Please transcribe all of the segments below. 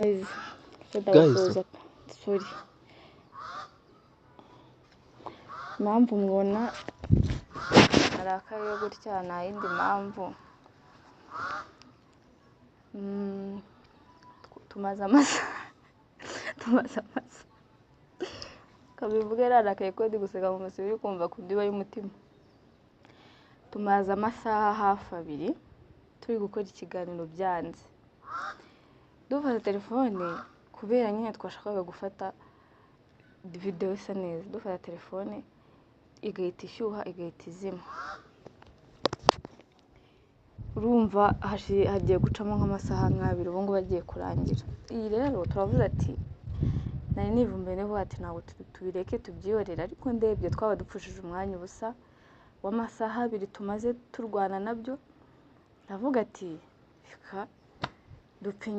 Guys, sorry. Impamvu mbona arakaye gutya nta yindi mpamvu. Tumaze amasaha kabivuge arakaye ko ndi guseka mu musi uri kumva ku ndiba y'umutima. Tumaze amasaha hafi 2 turi gukora ikiganiro byanze. Dufata telefone kubera nyine twashakaga gufata video isa neza. Dufata telefone igahita ishyuha igahita izima. Urumva hagiye gucamo nk'amasaha 2 ubu ngo bagiye kurangira. Iyi rero turavuze ati nari nivumbuye neho ati ntabwo tubireke tubyiyorera, ariko ndebye twaba dupfushije umwanya ubusa w'amasaha 2 tumaze turwana nabyo. Ndavuga ati fika dupfe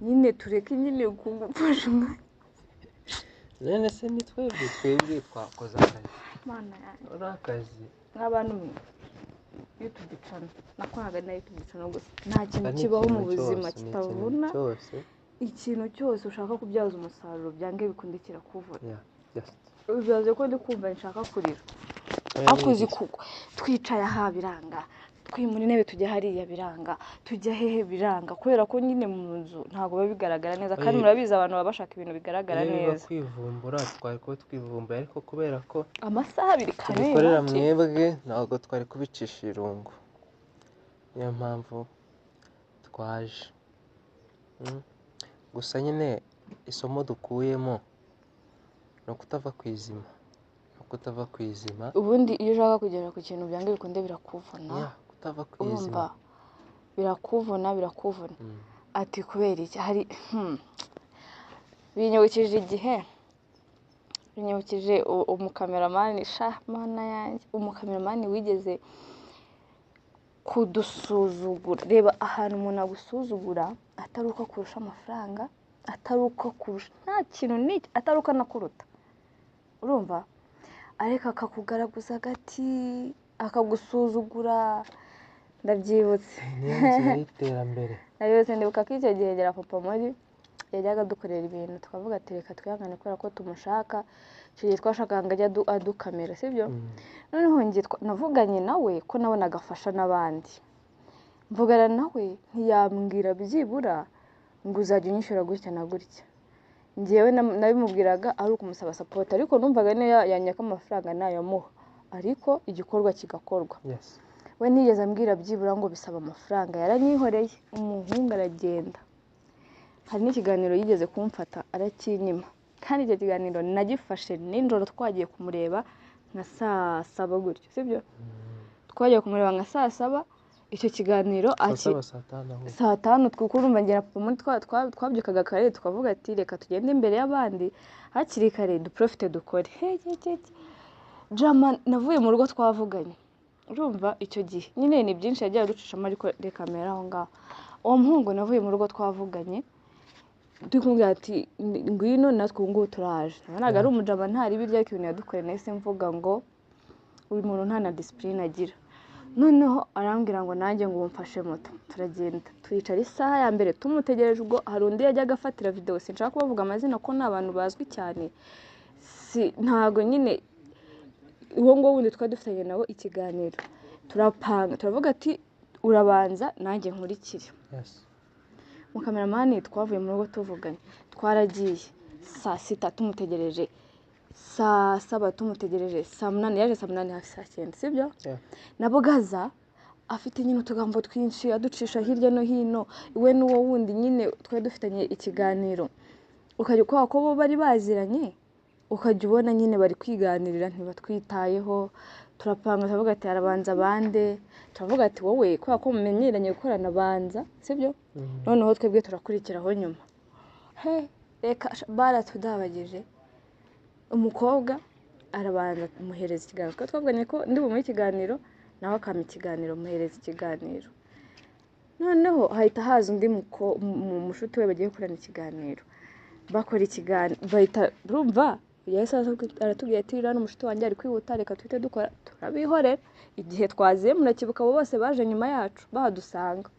nyine tureke nyine kugupfusha umwanya. nene se ni twebwe twakoze akazi. Mana yanjye Urakazi nk'abantu YouTube channel nakoraga na YouTube channel gusa nta kintu kibaho mu buzima kitavuna. Ikintu cyose ushaka kubyaza umusaruro byange bikundikira kuvura. Ubibaze ko ndi kumva nshaka kurira. Akuzi kuko twicaye aha biranga, twimura intebe tujya hariya biranga, tujya hehe biranga, kubera ko nyine mu nzu ntago babigaragara neza kandi murabizi abantu baba bashaka ibintu bigaragara neza. Kwivumbura twari ko twivumbuye, ariko kubera ko amasaha 2 kane bikorera mwebwe ntabwo twari kubicisha irungu. Niyo mpamvu twaje. Gusa nyine isomo dukuyemo no kutava kwizima. Ubundi iyo ushaka kugera ku kintu byange bikunde birakuvuna. Kutava kwizima birakuvuna. Ati kubera iki hari binyibukije igihe umukameramani mana yanjye, umukameramani wigeze kudusuzugura. Reba ahantu umuntu agusuzugura ataruka kurusha amafaranga, ataruka kurusha nta kintu n'iki, ataruka nakuruta. Urumva ariko akakugaragaza gati akagusuzugura. Ndabyibutse niyo nzira y'iterambere. Nabiyose ndibuka ko icyo gihe gera papa muri yajyaga dukorera ibintu tukavuga ati reka twihangane kubera ko tumushaka. Icyo gihe twashakaga ajya adukamera sibyo. Noneho ngiye navuganye nawe ko nabonaga afasha n'abandi. Mvugana nawe ntiyambwira byibura ngo uzajya unyishyura gutya na gutya. Ngewe nabimubwiraga ari ukumusaba support, ariko numvaga niyo yanyaka amafaranga nayo muha, ariko igikorwa kigakorwa. We nigeze ambwira byibura ngo bisaba amafaranga. Yaranyihoreye umuhungu aragenda. Hari n'ikiganiro yigeze kumfata arakinyima, kandi icyo kiganiro nagifashe ninjoro. Twagiye kumureba nka saa 7 gutyo sibyo. Twagiye kumureba nka saa 7. Icyo kiganiro saa 5 twukurumva ngera papa muri twabyukaga kare tukavuga ati reka tugende imbere y'abandi hakiri kare duprofite dukore. Jama navuye mu rugo twavuganye. Urumva icyo gihe nyine ni byinshi yagiye aducishamo, ariko reka kamera aho ngaho. Uwo muhungu navuye mu rugo twavuganye dukumva ati ngwino natwe ngo turaje. Nabonaga ari umujama ntari birya kintu yadukoreye, nese mvuga ngo uyu muntu nta na discipline agira. Noneho arambwira ngo nanjye ngo umfashe moto. Turagenda twicara isaha ya mbere tumutegereje. Ubwo hari undi yajyaga afatira video, sinshaka kubavuga amazina ko n'abantu bazwi cyane, ntago nyine uwo ngo wundi twadufitanye nawe ikiganiro. Turapanga turavuga ati urabanza nanjye nkurikire. Mukameramani twavuye mu rugo tuvuganye, twaragiye saa 6 tumutegereje, saa 7 tumutegereje, saa 8 yaje saa 8 hafi saa 9 sibyo. Nabo gaza afite nyine utugambo twinshi aducisha hirya no hino. Iwe n'uwo wundi nyine twari dufitanye ikiganiro, ukajya kwa ko bo bari baziranye, ukajya ubona nyine bari kwiganirira ntibatwitayeho. Turapanga turavuga ati arabanza bande. Turavuga ati wowe kwa ko mumenyeranye gukorana banza sibyo. Noneho twebwe turakurikiraho nyuma. Reka baratudabageje. Umukobwa arabanza muhereza ikiganiro. Twavuganye ko ndi bumuhe ikiganiro nawe akama ikiganiro, muhereza ikiganiro. Noneho hahita haza undi mushuti we bagiye gukorana ikiganiro. Bakora ikiganiro bahita urumva yahise aratubwiye ati rero n'umushuti wanjye ari kwihuta, reka twite dukora. Turabihorera. Igihe twaziye murakibuka abo bose baje nyuma yacu bahadusanga.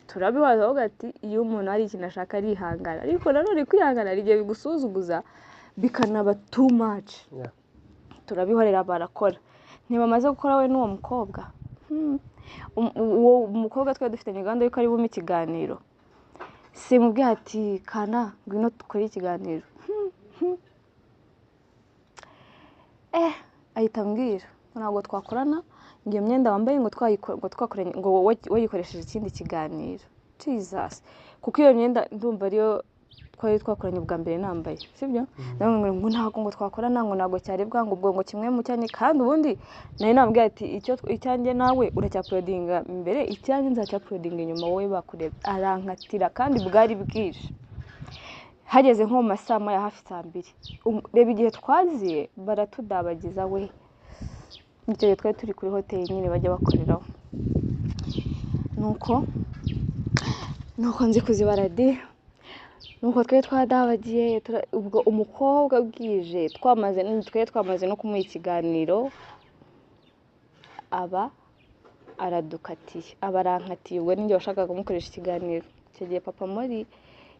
turabibaza avuga ati iyo umuntu hari ikintu ashaka arihangana ariko nanone kwihangana hari igihe bigusuzuguza bikanaba too much. Turabihorera barakora ntibamaze gukora we n'uwo mukobwa. Uwo mukobwa twari dufitanye gahunda yuko ari bume ikiganiro, simubwiye ati kana ngwino dukore ikiganiro. Ahita ambwira ntabwo twakorana ngo iyo myenda wambaye ngo twakoranye ngo wayikoresheje ikindi kiganiro. Jesus, kuko iyo myenda ndumva ariyo twari twakoranye ubwa mbere nambaye, sibyo? Ngo ntabwo ngo twakorana ngo ntabwo cyari bwangu ubwo ngo kimwe mu cyanye, kandi ubundi nari nambwiye ati icyanjye nawe uracyaprodinga imbere, icyanjye nzacyaprodinga inyuma wowe bakureba. Arankatira kandi bwari bwije, hageze nko mu masaha ya hafi 2:00. Reba igihe twaziye baratudabagiza we, icyo gihe twari turi kuri hoteli nyine bajya bakoreraho. nuko nzi kuzibara di, nuko twari twadabagiye. Ubwo umukobwa bwije twamaze no kumuha ikiganiro, aba aradukatiye, aba arankatiye. Ubwo ninjye washakaga kumukoresha ikiganiro. Icyo gihe papa Mori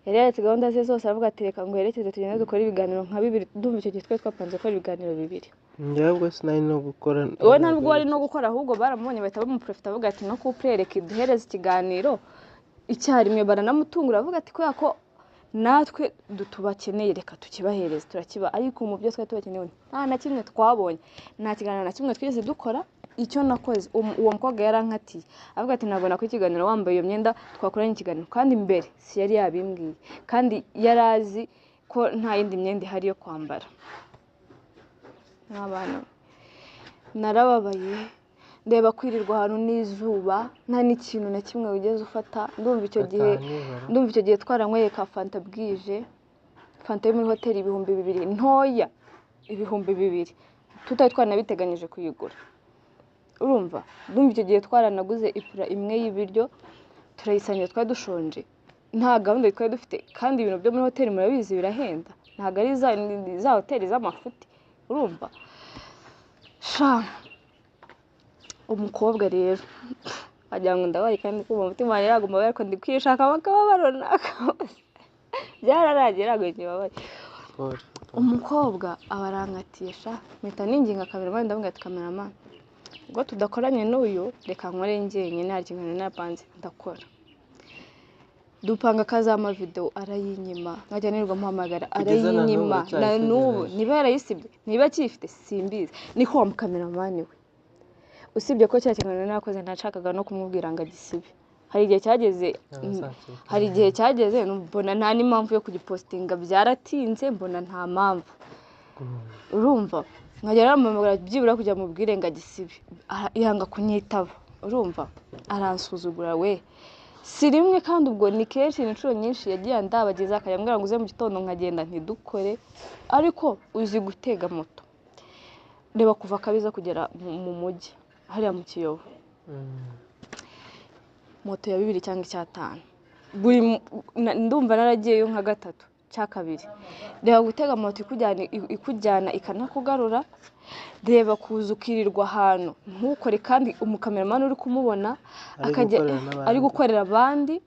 yari yaretse gahunda ze zose, aravuga ati reka ngo herekeze tugende dukore ibiganiro nka 2. Ndumva icyo gihe twari twapanze gukora ibiganiro 2. Njyewe sinari no gukora, wowe ntabwo wari no gukora, ahubwo baramubonye bahita bamuprofita bavuga ati no kuprereka iduhereze ikiganiro icyarimwe. Baranamutungura bavuga ati kubera ko natwe tubakeneye reka tukibahereze, turakiba. Ariko mu byo twari tubakeneye nta na kimwe twabonye, nta kiganiro na kimwe twigeze dukora. Icyo nakoze, uwo mukobwa yarankatiye avuga ati ntabwo nakora ikiganiro wambaye iyo myenda twakoranye ikiganiro, kandi mbere si yari yabimbwiye, kandi yarazi ko nta yindi myenda ihari yo kwambara. N'abana narababaye, ndeba kwirirwa ahantu n'izuba nta n'ikintu na kimwe wigeze ufata. Ndumva icyo gihe twaranyweye ka fanta bwije, fanta yo muri hoteli 2,000 ntoya, 2,000 tutari twanabiteganyije kuyigura. Urumva, ndumva icyo gihe twaranaguze ipura imwe y'ibiryo turayisangira, twari dushonje, nta gahunda twari dufite. Kandi ibintu byo muri hoteli murabizi birahenda, ntabwo ari za hoteli z'amafuti. Urumva umukobwa rero wagira ngo ndabaye, kandi kumva umutima wanjye yagomba ariko ndi kwishaka bakaba runaka byararangiye ntabwo nkibabaye. Umukobwa aba arankatiye mpita ninginga cameraman, ndavuga ati cameraman ubwo tudakoranye n'uyu reka nkore njyenyine, nta kintu napanze ndakora. Dupanga kazama video arayinyima, nkajya nirwa muhamagara arayinyima. Na n'ubu niba yarayisibye niba cyifite simbizi, niko wa cameraman we. Usibye ko cya kintu nakoze ntashakaga no kumubwira ngo agisibe. Hari igihe cyageze mbona nta n'impamvu yo kugipostinga, byaratinze mbona nta mpamvu. Urumva, nkajya naramubwira byibura kujya mubwire ngo agisibe, yanga kunyitaba. Urumva, aransuzugura we. Si rimwe kandi ubwo ni kenshi, inshuro nyinshi yagiye andabagiza, akayambwira ngo uze mu gitondo nkagenda ntidukore. Ariko uzi gutega moto, reba kuva Kabiza kugera mu mujyi hariya mu Kiyovu, moto ya 2 cyangwa 5, ndumva naragiyeyo nka 3 cyangwa 2. Reba gutega moto ikujyana ikanakugarura, reba kuza ukirirwa ahantu ntukore, kandi umukameramani uri kumubona ari gukorera abandi,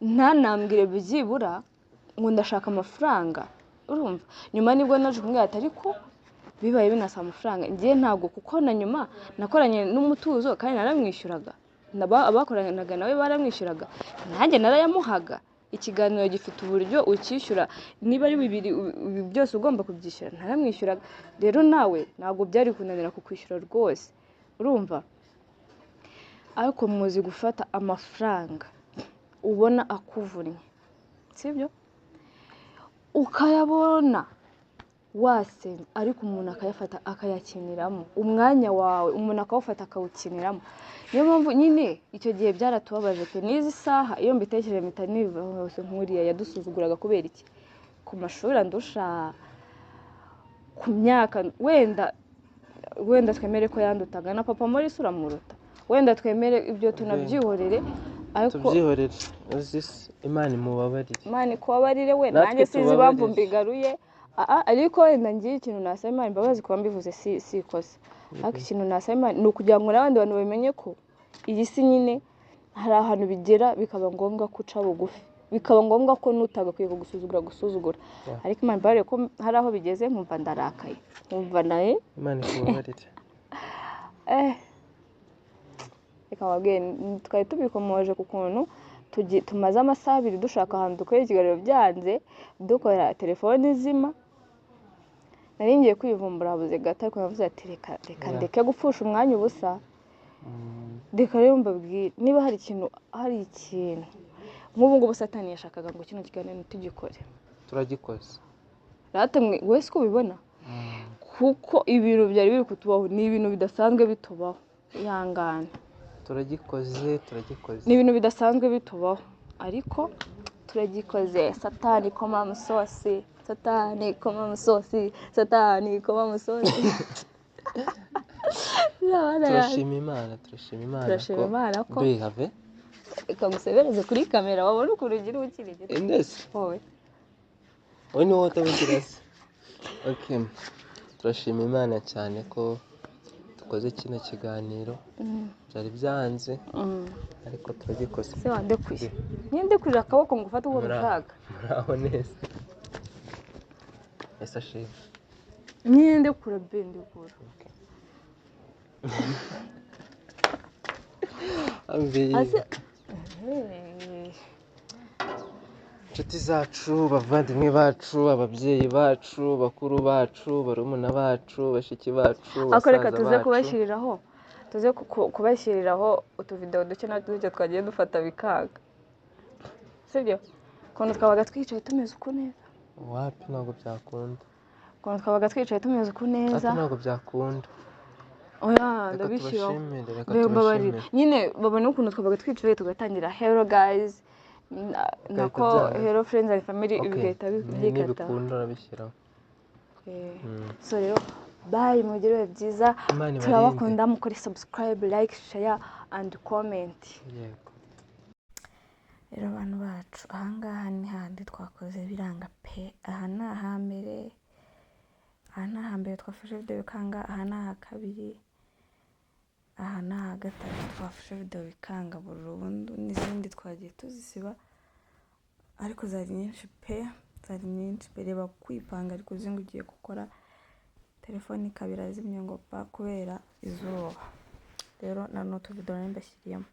ntanambwire byibura ngo ndashaka amafaranga. Urumva, nyuma nibwo naje kumubwira ati ariko bibaye binasa amafaranga ngiye ntabwo, kuko na nyuma nakoranye n'umutuzo kandi naramwishyuraga, abakoranaga nawe baramwishyuraga, nanjye narayamuhaga. Ikiganiro gifite uburyo ukishyura, niba ari 2 byose ugomba kubyishyura, naramwishyuraga. Rero nawe ntabwo byari kunanira kukwishyura rwose. Urumva, ariko muzi gufata amafaranga ubona akuvunnye, sibyo? Ukayabona wasenze, ariko umuntu akayafata akayakiniramo umwanya wawe, umuntu akawufata akawukiniramo. Niyo mpamvu nyine icyo gihe byaratubabaje pe. N'izi saha iyo mbitekereje mpita niba hose nkuriya yadusuzuguraga kubera iki? Ku mashuri andusha, ku myaka, wenda twemere ko yandutaga na papa Mori uramuruta, wenda twemere ibyo tunabyihorere, ariko tubyihorere. Imana imubabarire, Imana ikubabarire we, nanjye sinzi impamvu mbigaruye. Ariko wenda ngiye ikintu nasaba Imana imbabazi kuba mbivuze si ikosa. Ariko ikintu nasaba Imana ni ukugira ngo n'abandi bantu bamenye ko iyi si nyine hari ahantu bigera bikaba ngombwa ko uca bugufi, bikaba ngombwa ko n'utagakwiye gusuzugura. Ariko Imana imbabare ko hari aho bigeze nkumva ndarakaye, nkumva naye Imana ikubabarire. reka mbabwire, twari tubikomoje ku kuntu tumaze amasaha 2 dushaka ahantu dukorera ikiganiro byanze, dukora telefone izima. Nari ngiye kwivumbura habuze gato, ariko navuze ati reka ndeke gupfusha umwanya ubusa. Reka rero mbabwire, niba hari ikintu nk'ubu ngubu Satani yashakaga ngo kino kiganiro tugikore, Turagikoze. ratemwe wese ko ubibona, kuko ibintu byari biri kutubaho ni ibintu bidasanzwe bitubaho. Ihangane, Turagikoze. ni ibintu bidasanzwe bitubaho, ariko turagikoze. Satani koma musosi, Satani koma musosi, Satani koma musosi. Turashima Imana ko behave ikamusebereze kuri kamera, wabona ukuntu ugira ukirigita endese wowe ni wowe utabikirase. Okay, turashima Imana cyane ko dukoze kino kiganiro. Byari byanze ariko turagikoze. se wandekuye nyende kurira akaboko ngo ufate uwo ushaka. Muraho neza. Ese ashimwe. Nyende kura bende kura. Inshuti zacu, bavandimwe bacu, ababyeyi bacu, bakuru bacu, barumuna bacu, bashiki bacu, basaza bacu, tuze kubashyiriraho utuvideo duke na duke twagiye dufata bikaga, sibyo? Ukuntu twabaga twicaye tumeze uko neza. Wapi ntabwo byakunda. Ukuntu twabaga twicaye tumeze uko neza. Ntabwo byakunda. Oya, ndabishyiraho. Nyine babona ukuntu twabaga twicaye tugatangira hello guys, nako hello friends and family, ibigahita bikata. Nibikunda urabishyiraho. So rero bye, mugire byiza. Turabakunda, mukore subscribe, like, share and comment. Yego. Rero abantu bacu, ahangaha ni handi twakoze biranga pe. Aha ni ahambere twafashe video bikanga, aha ni ahakabiri, aha ni ahagatatu twafashe video bikanga burundu, n'izindi twagiye tuzisiba ariko zari nyinshi pe, reba kwipanga ariko uzi ngo ugiye gukora telefone ikabira zimye ngo pa kubera izuba. Rero na no tuvideo mbashyiriyemo.